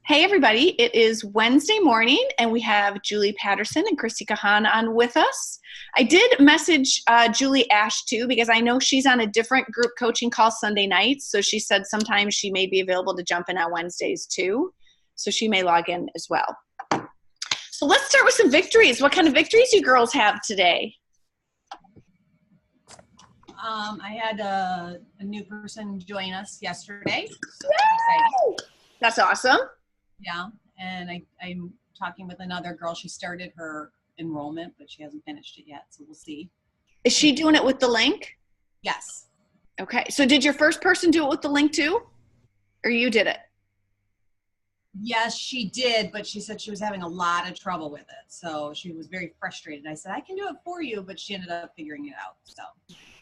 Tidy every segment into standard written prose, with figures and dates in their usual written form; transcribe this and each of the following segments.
Hey, everybody. It is Wednesday morning, and we have Julie Patterson and Christy Kahan on with us. I did message Julie Ash, too, because I know she's on a different group coaching call Sunday nights. So she said sometimes she may be available to jump in on Wednesdays, too. So she may log in as well. So let's start with some victories. What kind of victories you girls have today? I had a new person join us yesterday. So that's awesome. Yeah, and I'm talking with another girl. She started her enrollment, but she hasn't finished it yet, so we'll see. Is she doing it with the link? Yes. Okay, so did your first person do it with the link too? Or you did it? Yes, she did, but she said she was having a lot of trouble with it, so she was very frustrated. I said, I can do it for you, but she ended up figuring it out, so.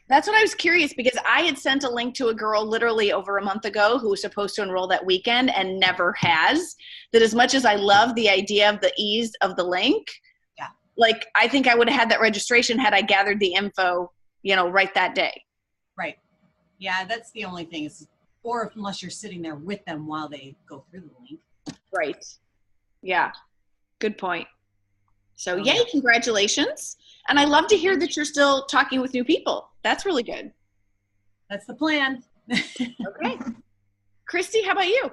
That's what I was curious, because I had sent a link to a girl literally over a month ago who was supposed to enroll that weekend and never has. That as much as I love the idea of the ease of the link, yeah, like I think I would have had that registration had I gathered the info, right that day. Right. Yeah, that's the only thing is, or unless you're sitting there with them while they go through the link. Right. Yeah. Good point. So yay, Yeah. Congratulations. And I love to hear that you're still talking with new people. That's really good. That's the plan. Okay. Christy, how about you?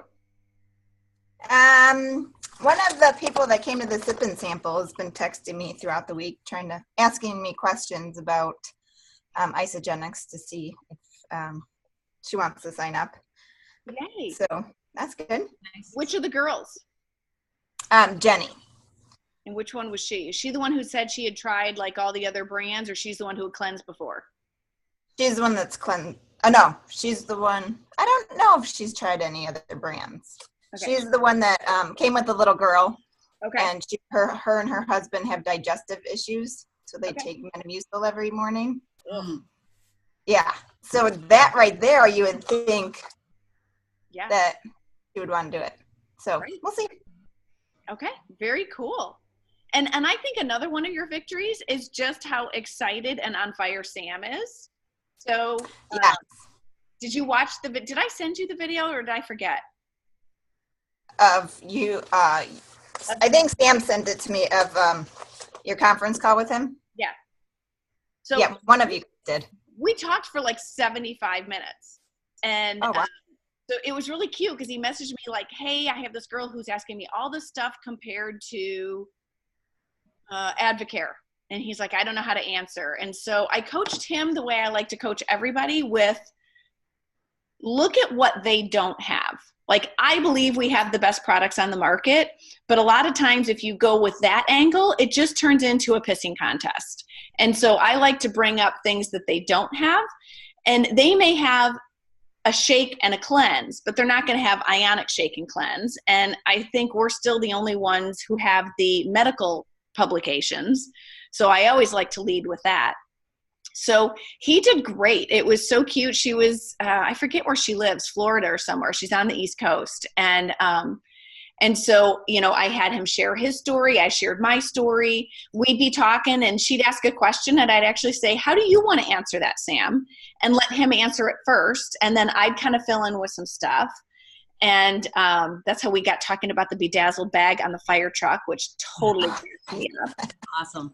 One of the people that came to the sip and sample has been texting me throughout the week, asking me questions about Isagenix to see if she wants to sign up. Yay. So that's good. Nice. Which of the girls? Jenny. And which one was she? Is she the one who said she had tried like all the other brands, or she's the one who had cleansed before? She's the one that's cleansed. No, she's the one. I don't know if she's tried any other brands. Okay. She's the one that came with the little girl. Okay. And her and her husband have digestive issues, so they take Metamucil every morning. Mm. Yeah. So that right there, you would think that she would want to do it. So We'll see. Okay. Very cool. And I think another one of your victories is just how excited and on fire Sam is. So did you watch did I send you the video or did I forget? Of you, I think Sam sent it to me of your conference call with him. Yeah. So yeah, one of you did. We talked for like 75 minutes. And oh, wow. So it was really cute because he messaged me like, hey, I have this girl who's asking me all this stuff compared to Advocare. And he's like, I don't know how to answer. And so I coached him the way I like to coach everybody with, look at what they don't have. Like, I believe we have the best products on the market, but a lot of times if you go with that angle, it just turns into a pissing contest. And so I like to bring up things that they don't have, and they may have a shake and a cleanse, but they're not going to have ionic shake and cleanse. And I think we're still the only ones who have the medical publications. So I always like to lead with that. So he did great. It was so cute. She was, I forget where she lives, Florida or somewhere. She's on the East Coast. And so, I had him share his story. I shared my story. We'd be talking and she'd ask a question and I'd actually say, how do you want to answer that, Sam? And let him answer it first. And then I'd kind of fill in with some stuff. And that's how we got talking about the Bedazzled bag on the fire truck, which totally cracks me up. Awesome.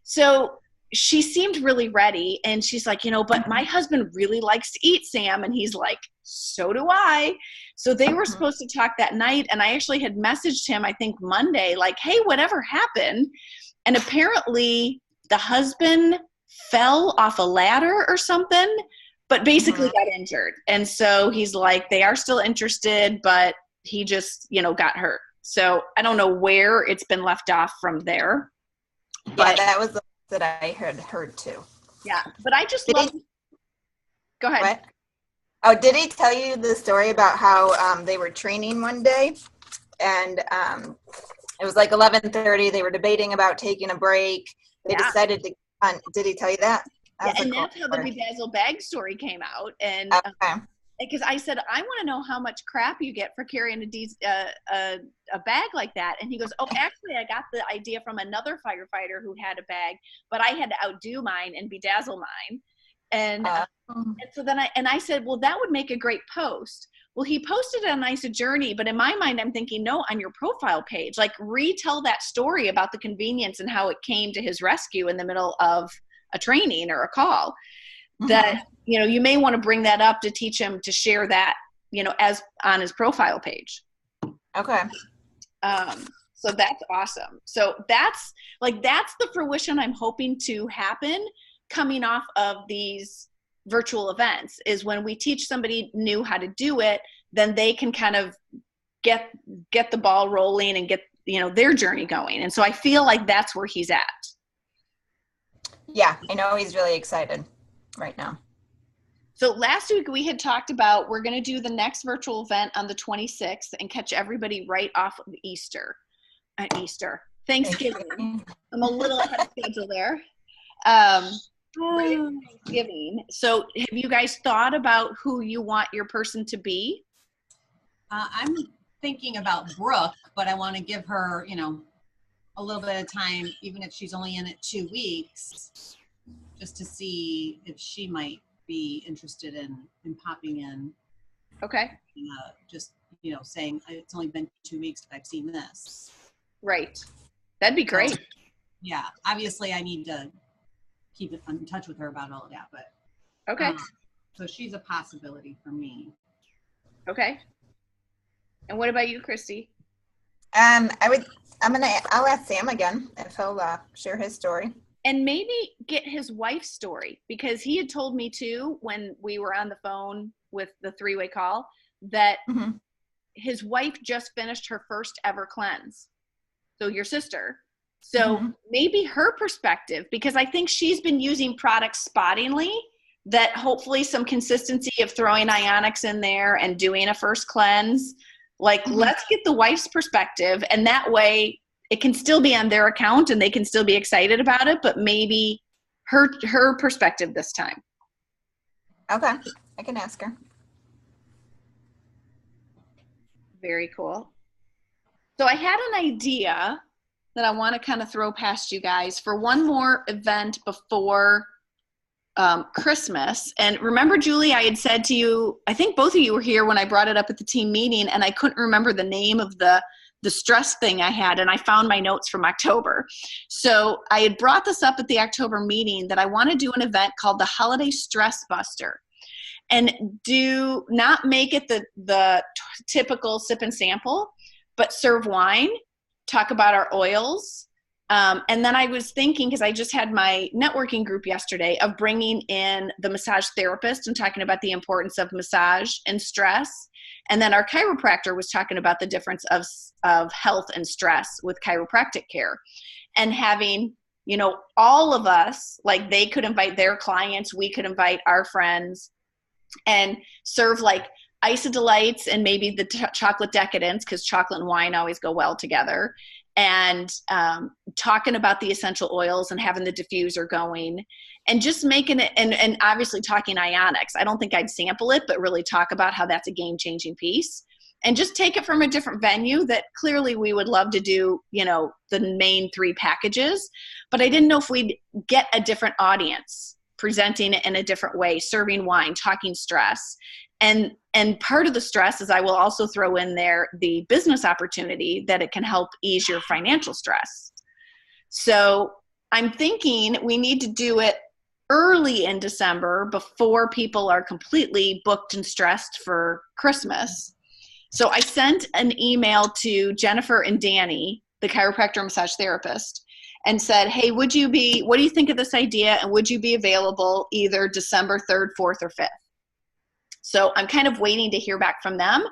So she seemed really ready. And she's like, but my husband really likes to eat, Sam. And he's like, so do I. So they were supposed to talk that night. And I actually had messaged him, I think Monday, like, hey, whatever happened? And apparently the husband fell off a ladder or something, but basically got injured. And so he's like, they are still interested, but he just, got hurt. So I don't know where it's been left off from there. But that was the that I had heard too. Yeah. But I just love. Go ahead. What? Oh, did he tell you the story about how they were training one day and it was like 11:30. They were debating about taking a break. They decided to, did he tell you that? And that's how the Bedazzled bag story came out. And because I said, I want to know how much crap you get for carrying a bag like that. And he goes, oh, actually, I got the idea from another firefighter who had a bag, but I had to outdo mine and bedazzle mine. And so then I said, well, that would make a great post. Well, he posted it on Isa Journey, but in my mind, I'm thinking, no, on your profile page, like retell that story about the convenience and how it came to his rescue in the middle of a training or a call. That, you know, you may want to bring that up to teach him to share that, you know, as on his profile page. Okay. So that's awesome. So that's the fruition I'm hoping to happen coming off of these virtual events, is when we teach somebody new how to do it, then they can kind of get the ball rolling and get, you know, their journey going. And so I feel like that's where he's at. Yeah, I know he's really excited right now. So last week we had talked about, we're going to do the next virtual event on the 26th and catch everybody right off of Thanksgiving. I'm a little ahead of schedule there. Thanksgiving. So have you guys thought about who you want your person to be? I'm thinking about Brooke, but I want to give her, you know, a little bit of time, even if she's only in it 2 weeks, just to see if she might be interested in popping in. Okay. Just, you know, saying it's only been 2 weeks, but I've seen this. Right. That'd be great. So, yeah. Obviously, I need to keep in touch with her about all of that, but okay. So she's a possibility for me. Okay. And what about you, Christy? I'll ask Sam again if he'll share his story. And maybe get his wife's story, because he had told me too, when we were on the phone with the 3-way call, that his wife just finished her first ever cleanse. So your sister. So maybe her perspective, because I think she's been using products spottingly, that hopefully some consistency of throwing Ionix in there and doing a first cleanse. Like, let's get the wife's perspective, and that way it can still be on their account and they can still be excited about it, but maybe her perspective this time. Okay, I can ask her. Very cool. So I had an idea that I want to kind of throw past you guys for one more event before Christmas. And remember, Julie, I had said to you, I think both of you were here when I brought it up at the team meeting, and I couldn't remember the name of the stress thing I had, and I found my notes from October. So I had brought this up at the October meeting that I want to do an event called the Holiday Stress Buster, and do not make it the typical sip and sample, but serve wine, talk about our oils. And then I was thinking, because I just had my networking group yesterday, of bringing in the massage therapist and talking about the importance of massage and stress. And then our chiropractor was talking about the difference of health and stress with chiropractic care. And having, you know, all of us, like, they could invite their clients, we could invite our friends, and serve like Isa Delights and maybe the chocolate decadence, because chocolate and wine always go well together. And talking about the essential oils and having the diffuser going, and just making it, and obviously talking Ionix. I don't think I'd sample it, but really talk about how that's a game-changing piece, and just take it from a different venue that clearly we would love to do, you know, the main 3 packages. But I didn't know if we'd get a different audience presenting it in a different way, serving wine, talking stress. And part of the stress is I will also throw in there the business opportunity that it can help ease your financial stress. So I'm thinking we need to do it early in December before people are completely booked and stressed for Christmas. So I sent an email to Jennifer and Danny, the chiropractor and massage therapist, and said, hey, what do you think of this idea? And would you be available either December 3rd, 4th, or 5th? So I'm kind of waiting to hear back from them,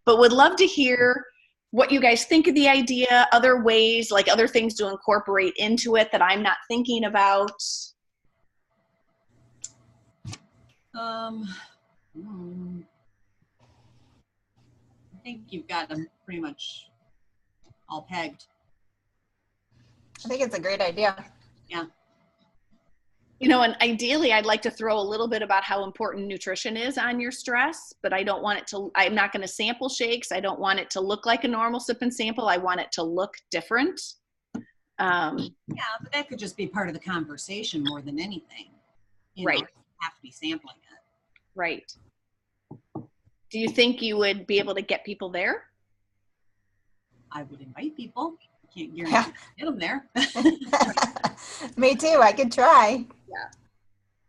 but would love to hear what you guys think of the idea, other ways, like other things to incorporate into it that I'm not thinking about. I think you've got them pretty much all pegged. I think it's a great idea. Yeah. You know, and ideally I'd like to throw a little bit about how important nutrition is on your stress, but I don't want it to, I'm not going to sample shakes. I don't want it to look like a normal sip and sample. I want it to look different. Yeah, but that could just be part of the conversation more than anything. You right. know, you have to be sampling it. Right. Do you think you would be able to get people there? I would invite people. Can't guarantee Yeah. get them there. Me too. I could try.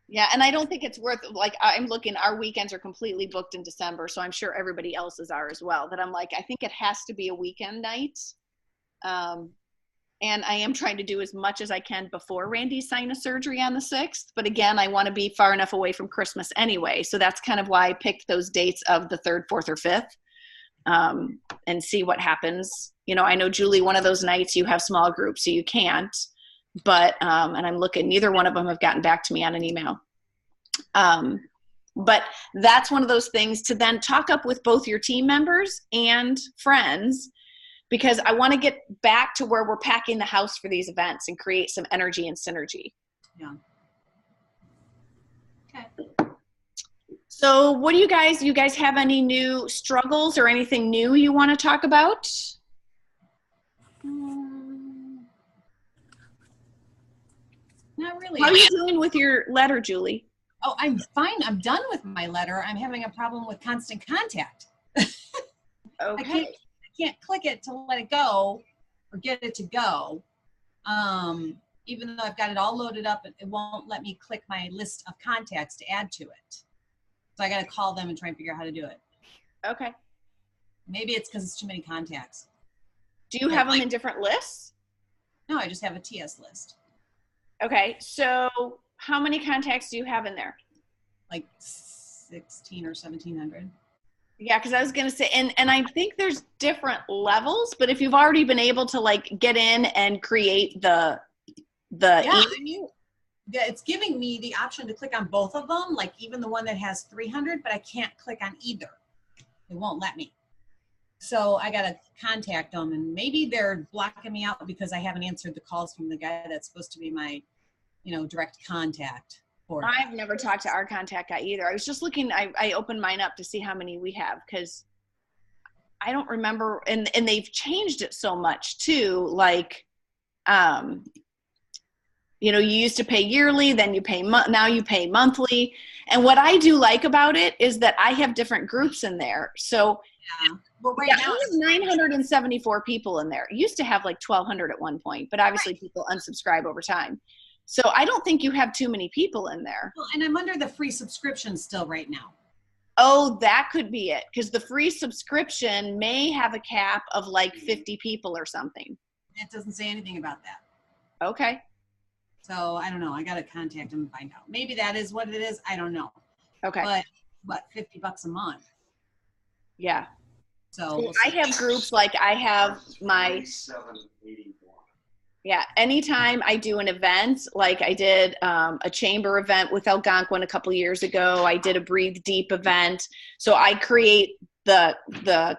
Yeah, and I don't think it's worth, like, I'm looking, our weekends are completely booked in December, so I'm sure everybody else's are as well. That I'm like, I think it has to be a weekend night. And I am trying to do as much as I can before Randy's sinus surgery on the 6th. But again, I want to be far enough away from Christmas anyway. So that's kind of why I picked those dates of the 3rd, 4th, or 5th, and see what happens. You know, I know, Julie, one of those nights you have small groups, so you can't. But, and I'm looking, neither one of them have gotten back to me on an email. But that's one of those things to then talk up with both your team members and friends, because I want to get back to where we're packing the house for these events and create some energy and synergy. Yeah. Okay. So what do you guys have any new struggles or anything new you want to talk about? Not really. How are you doing with your letter, Julie? Oh, I'm fine. I'm done with my letter. I'm having a problem with constant contact. Okay. I can't click it to let it go or get it to go. Even though I've got it all loaded up, it won't let me click my list of contacts to add to it. So I got to call them and try and figure out how to do it. Okay. Maybe it's because it's too many contacts. Do you have them in different lists? No, I just have a TS list. Okay. So how many contacts do you have in there? Like 16 or 1700. Yeah, because I was going to say, and I think there's different levels, but if you've already been able to like get in and create the email. Yeah, it's giving me the option to click on both of them, like even the one that has 300, but I can't click on either. It won't let me. So I got to contact them, and maybe they're blocking me out because I haven't answered the calls from the guy that's supposed to be my, direct contact. I've never talked to our contact guy either. I was just looking, I opened mine up to see how many we have, because I don't remember, and they've changed it so much too, like, you used to pay yearly, then you pay, now you pay monthly. And what I do like about it is that I have different groups in there. So yeah. Well, right now I have 974 people in there. It used to have like 1,200 at one point, but obviously people unsubscribe over time. So I don't think you have too many people in there. Well, and I'm under the free subscription still right now. Oh, that could be it. Because the free subscription may have a cap of like 50 people or something. It doesn't say anything about that. Okay. So I don't know. I got to contact them and find out. Maybe that is what it is. I don't know. Okay. But what, $50 a month? Yeah. So we'll I have groups, like I have my, yeah, anytime I do an event, like I did a chamber event with Algonquin a couple years ago, I did a Breathe Deep event. So I create the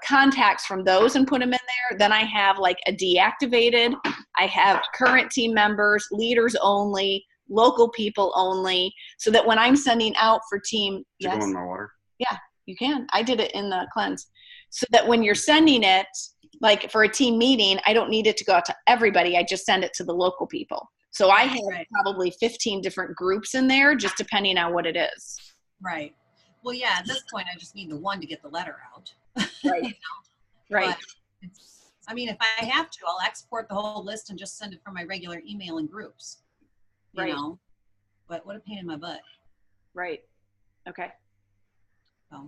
contacts from those and put them in there. Then I have like a deactivated, I have current team members, leaders only, local people only, so that when I'm sending out for team, Did you go in my water? Yeah, you can. I did it in the cleanse. So that when you're sending it, like for a team meeting, I don't need it to go out to everybody. I just send it to the local people. So I have probably 15 different groups in there, just depending on what it is. Right. Well, yeah, at this point, I just need the one to get the letter out. Right. Right. I mean, if I have to, I'll export the whole list and just send it from my regular email in groups, you know, but what a pain in my butt. Right. Okay. So.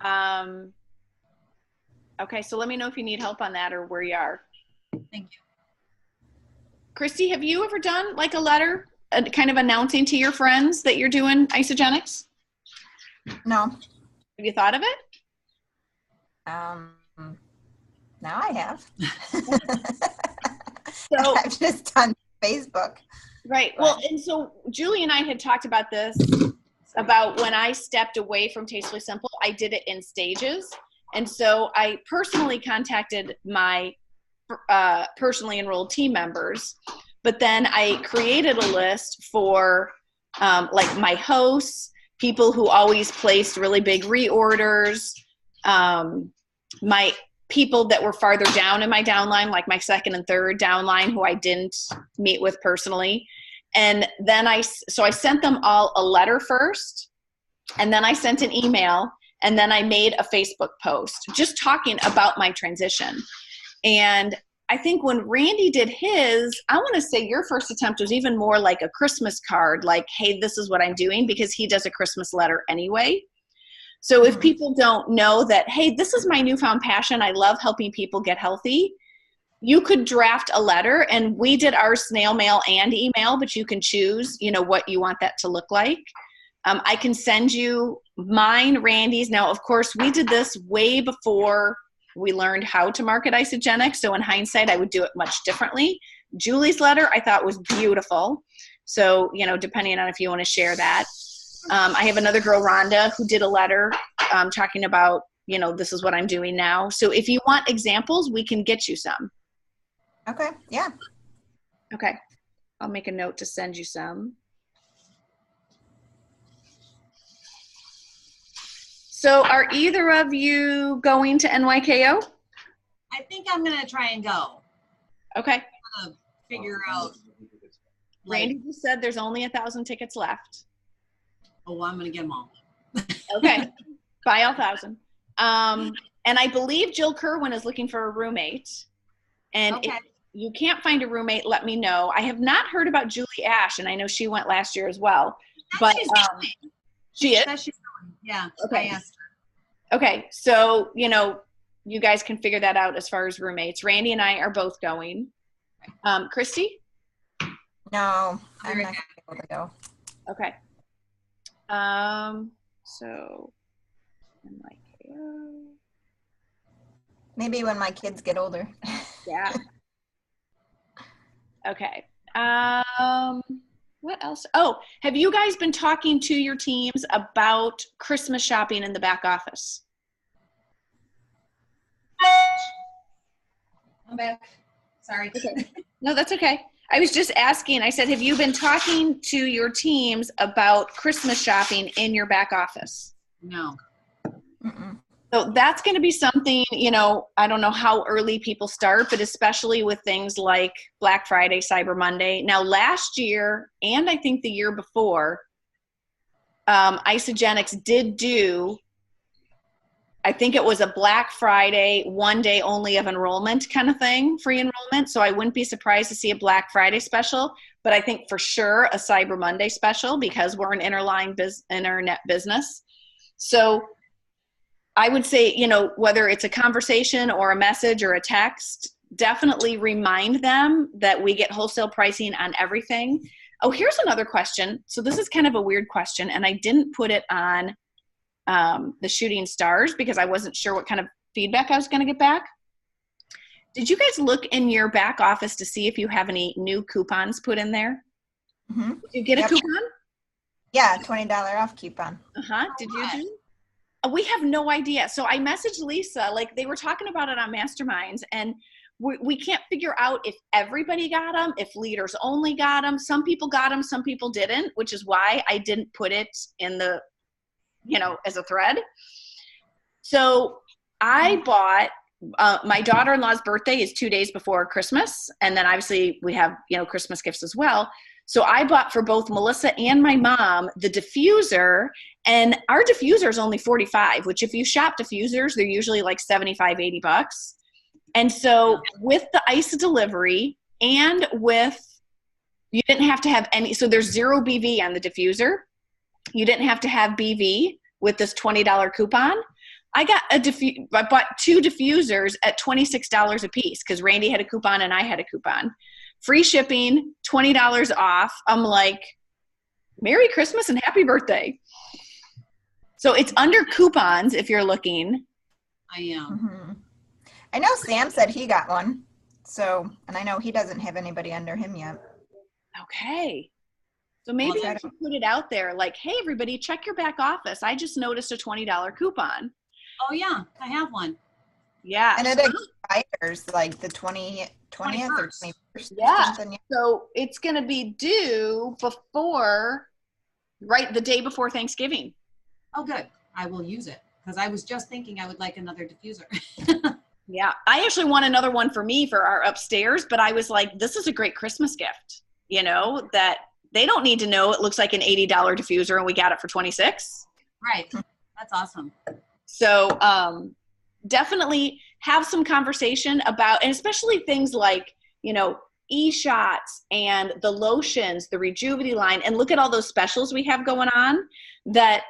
Okay. So let me know if you need help on that or where you are. Thank you. Christy, have you ever done like a letter kind of announcing to your friends that you're doing Isagenix? No. Have you thought of it? Now I have. So I've just done Facebook. Right. Well, and so Julie and I had talked about this, about when I stepped away from Tastefully Simple, I did it in stages. And so I personally contacted my personally enrolled team members, but then I created a list for like my hosts, people who always placed really big reorders, my people that were farther down in my downline, like my second and third downline who I didn't meet with personally. And then I sent them all a letter first, and then I sent an email, And then I made a Facebook post just talking about my transition. And I think when Randy did his, I want to say your first attempt was even more like a Christmas card, like, hey, this is what I'm doing, because he does a Christmas letter anyway. So if people don't know that, hey, this is my newfound passion, I love helping people get healthy, you could draft a letter, and we did our snail mail and email, but you can choose, what you want that to look like. I can send you mine, Randy's. Now, of course, we did this way before we learned how to market Isagenix. So in hindsight, I would do it much differently. Julie's letter I thought was beautiful. So, depending on if you want to share that. I have another girl, Rhonda, who did a letter talking about, this is what I'm doing now. So if you want examples, we can get you some. Okay. Yeah. Okay. I'll make a note to send you some. So are either of you going to NYKO? I think I'm going to try and go. Okay. I'm going to figure out. Randy just said there's only 1,000 tickets left. Oh, well, I'm going to get them all. Okay. Buy all 1,000. And I believe Jill Kerwin is looking for a roommate. And Okay. if you can't find a roommate, let me know. I have not heard about Julie Ash, and I know she went last year as well. But she is? She's going. Yeah. Okay. I asked her. Okay. So, you guys can figure that out as far as roommates. Randy and I are both going. Christy? No, I'm not able to go. Okay. So, NYKO. Maybe when my kids get older. Yeah. Okay. What else? Oh, have you guys been talking to your teams about Christmas shopping in the back office? I'm back. Sorry. Okay. No, that's okay. I was just asking, I said, have you been talking to your teams about Christmas shopping in your back office? No. Mm-mm. So that's going to be something, I don't know how early people start, but especially with things like Black Friday, Cyber Monday. Now, last year, and I think the year before, Isagenix did do, I think it was a Black Friday, one day only of enrollment kind of thing, free enrollment. So I wouldn't be surprised to see a Black Friday special, but I think for sure a Cyber Monday special, because we're an internet business. So I would say, whether it's a conversation or a message or a text, definitely remind them that we get wholesale pricing on everything. Oh, here's another question. So this is kind of a weird question, and I didn't put it on the Shooting Stars because I wasn't sure what kind of feedback I was going to get back. Did you guys look in your back office to see if you have any new coupons put in there? Mm-hmm. Did you get a coupon? Yeah, $20 off coupon. Uh-huh. Did you do? We have no idea. So I messaged Lisa, like they were talking about it on Masterminds, and we can't figure out if everybody got them, if leaders only got them. Some people got them, some people didn't, which is why I didn't put it in the, as a thread. So I bought, my daughter-in-law's birthday is 2 days before Christmas. And then obviously we have, Christmas gifts as well. So I bought for both Melissa and my mom the diffuser, and our diffuser is only $45, which if you shop diffusers, they're usually like $75, $80. And so with the ISA delivery and you didn't have to have any, so there's 0 BV on the diffuser. You didn't have to have BV with this $20 coupon. I bought 2 diffusers at $26 a piece because Randy had a coupon and I had a coupon. Free shipping, $20 off. I'm like, Merry Christmas and happy birthday. So it's under coupons if you're looking. I am. Mm-hmm. I know Sam said he got one. So, and I know he doesn't have anybody under him yet. Okay. So maybe I should put it out there like, hey, everybody, check your back office. I just noticed a $20 coupon. Oh, yeah. I have one. Yeah. And it expires like the 20th or 21st. Yeah. So it's going to be due the day before Thanksgiving. Oh, good. I will use it because I was just thinking I would like another diffuser. Yeah. I actually want another one for me for our upstairs, but I was like, this is a great Christmas gift, that they don't need to know it looks like an $80 diffuser and we got it for $26. Right. That's awesome. So definitely have some conversation about, and especially things like, e-shots and the lotions, the Rejuvenity line, and look at all those specials we have going on that,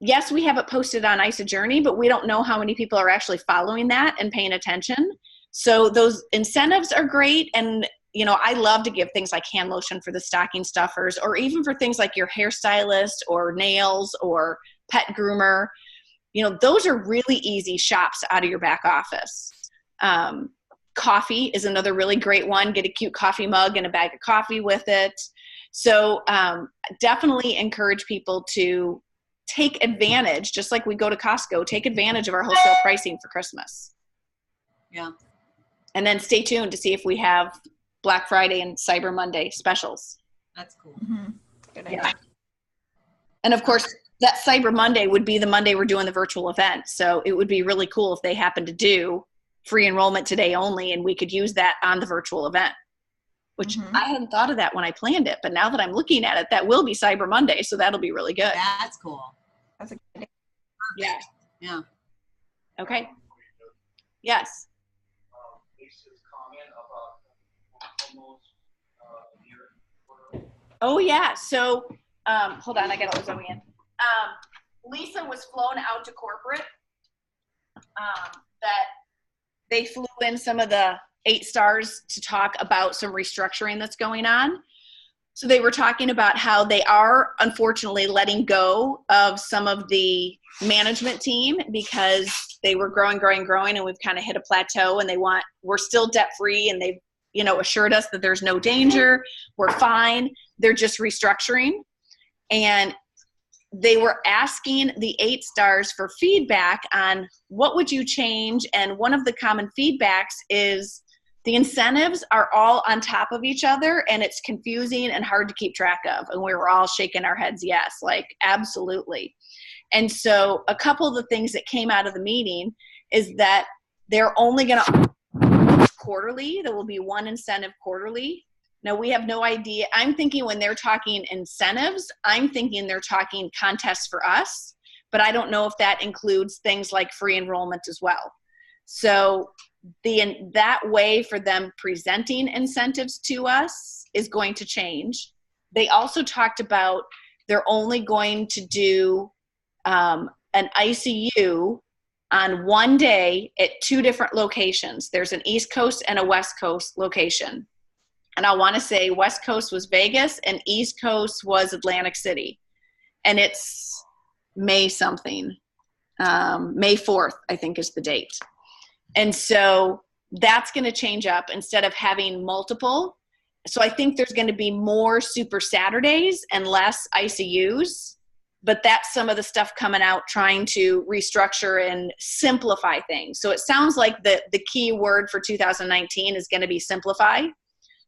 yes, we have it posted on IsaJourney, but we don't know how many people are actually following that and paying attention. So those incentives are great. And, I love to give things like hand lotion for the stocking stuffers, or even for things like your hairstylist or nails or pet groomer. Those are really easy shops out of your back office. Coffee is another really great one. Get a cute coffee mug and a bag of coffee with it. So definitely encourage people to take advantage, just like we go to Costco, take advantage of our wholesale pricing for Christmas. Yeah. And then stay tuned to see if we have Black Friday and Cyber Monday specials. That's cool. Mm-hmm. Good idea. Yeah. And of course, that Cyber Monday would be the Monday we're doing the virtual event. So it would be really cool if they happen to do free enrollment today only, and we could use that on the virtual event, which I hadn't thought of that when I planned it. But now that I'm looking at it, that will be Cyber Monday. So that'll be really good. That's cool. That's a good idea. Yeah. Yeah. Okay. Yes. Lisa's comment about almost Oh yeah. So hold on, I gotta let Zoe in. Lisa was flown out to corporate. That they flew in some of the 8 stars to talk about some restructuring that's going on. So they were talking about how they are unfortunately letting go of some of the management team because they were growing, and we've kind of hit a plateau, and we're still debt free, and they've, assured us that there's no danger. We're fine. They're just restructuring. And they were asking the 8 stars for feedback on what would you change. And one of the common feedbacks is the incentives are all on top of each other, and it's confusing and hard to keep track of. And we were all shaking our heads, yes, like absolutely. And so a couple of the things that came out of the meeting is that they're only going to quarterly. There will be one incentive quarterly. Now, we have no idea. I'm thinking when they're talking incentives, I'm thinking they're talking contests for us, but I don't know if that includes things like free enrollment as well. So that way for them presenting incentives to us is going to change. They also talked about they're only going to do an ICU on one day at 2 different locations. There's an East Coast and a West Coast location. And I want to say West Coast was Vegas and East Coast was Atlantic City. And it's May something. May 4th, I think, is the date. And so that's going to change up instead of having multiple. So I think there's going to be more Super Saturdays and less ICUs. But that's some of the stuff coming out, trying to restructure and simplify things. So it sounds like the key word for 2019 is going to be simplify.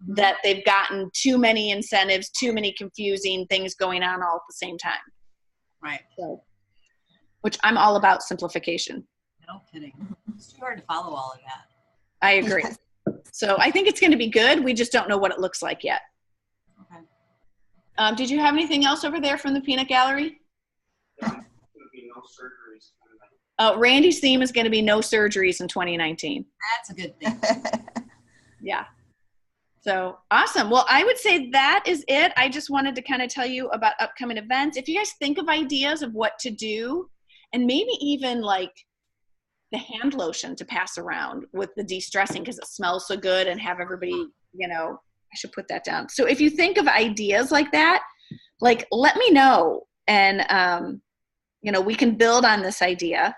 That they've gotten too many incentives, too many confusing things going on all at the same time. Right. So, which I'm all about simplification. No kidding. It's too hard to follow all of that. I agree. So I think it's going to be good. We just don't know what it looks like yet. Okay. Did you have anything else over there from the peanut gallery? There's going to be no surgeries. Randy's theme is going to be no surgeries in 2019. That's a good thing. Yeah. So awesome. Well, I would say that is it. I just wanted to kind of tell you about upcoming events. If you guys think of ideas of what to do, and maybe even like the hand lotion to pass around with the de-stressing because it smells so good, and have everybody, I should put that down. So if you think of ideas like that, like let me know, and we can build on this idea.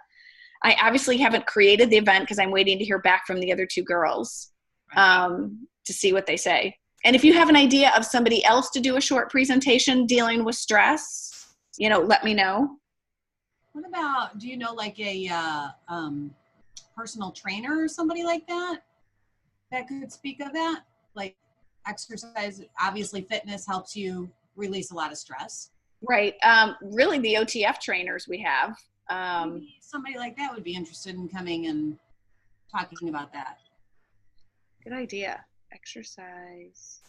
I obviously haven't created the event because I'm waiting to hear back from the other 2 girls. To see what they say. And if you have an idea of somebody else to do a short presentation dealing with stress, let me know. What about, do you know like a personal trainer or somebody like that could speak of that? Like exercise, obviously fitness helps you release a lot of stress. Right. Really the OTF trainers we have. Maybe somebody like that would be interested in coming and talking about that. Good idea. Exercise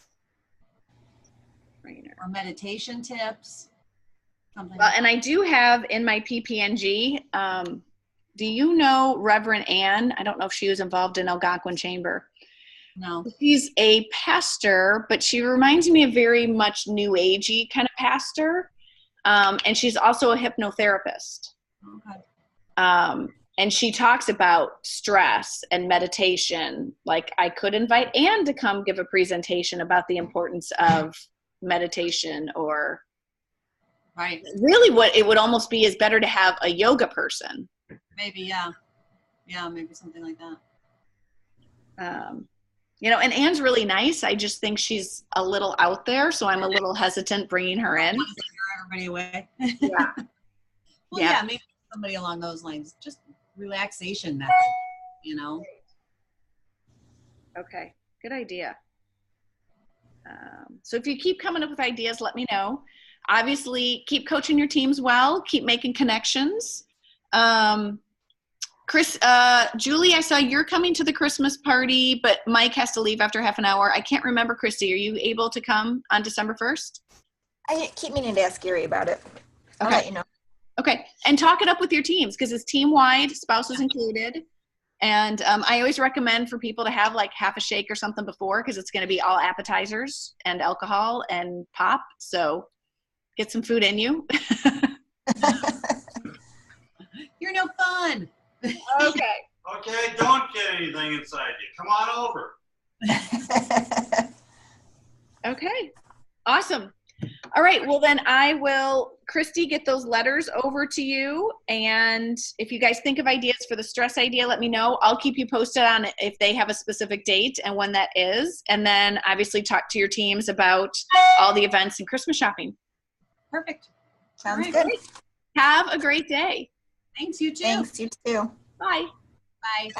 trainer. Or meditation tips. Something Well, and I do have in my PPNG Do you know Reverend Ann? I don't know if she was involved in Algonquin Chamber. No. She's a pastor, but she reminds me of very much new agey kind of pastor. And she's also a hypnotherapist. Okay. And she talks about stress and meditation. Like, I could invite Anne to come give a presentation about the importance of meditation, or Right. really what it would almost be is better to have a yoga person. Maybe, yeah. Yeah, maybe something like that. You know, and Anne's really nice. I just think she's a little out there, so I'm a little hesitant bringing her in. Want to scare everybody away. Yeah. Well, Yeah. yeah, maybe somebody along those lines. Just relaxation method, you know? Okay, good idea. So if you keep coming up with ideas, let me know. Obviously, keep coaching your teams well. Keep making connections. Julie, I saw you're coming to the Christmas party, but Mike has to leave after half an hour. I can't remember, Christy. Are you able to come on December 1st? I keep meaning to ask Gary about it. I'll Okay. let you know. Okay, and talk it up with your teams, because it's team-wide, spouses included. And I always recommend for people to have like half a shake or something before, because it's going to be all appetizers and alcohol and pop. So get some food in you. You're no fun. Okay. Okay, don't get anything inside you. Come on over. Okay. Awesome. All right. Well, then I will, Christy, get those letters over to you. And if you guys think of ideas for the stress idea, let me know. I'll keep you posted on it if they have a specific date and when that is. And then obviously talk to your teams about all the events and Christmas shopping. Perfect. Sounds All good. right. Have a great day. Thanks, you too. Thanks, you too. Bye. Bye.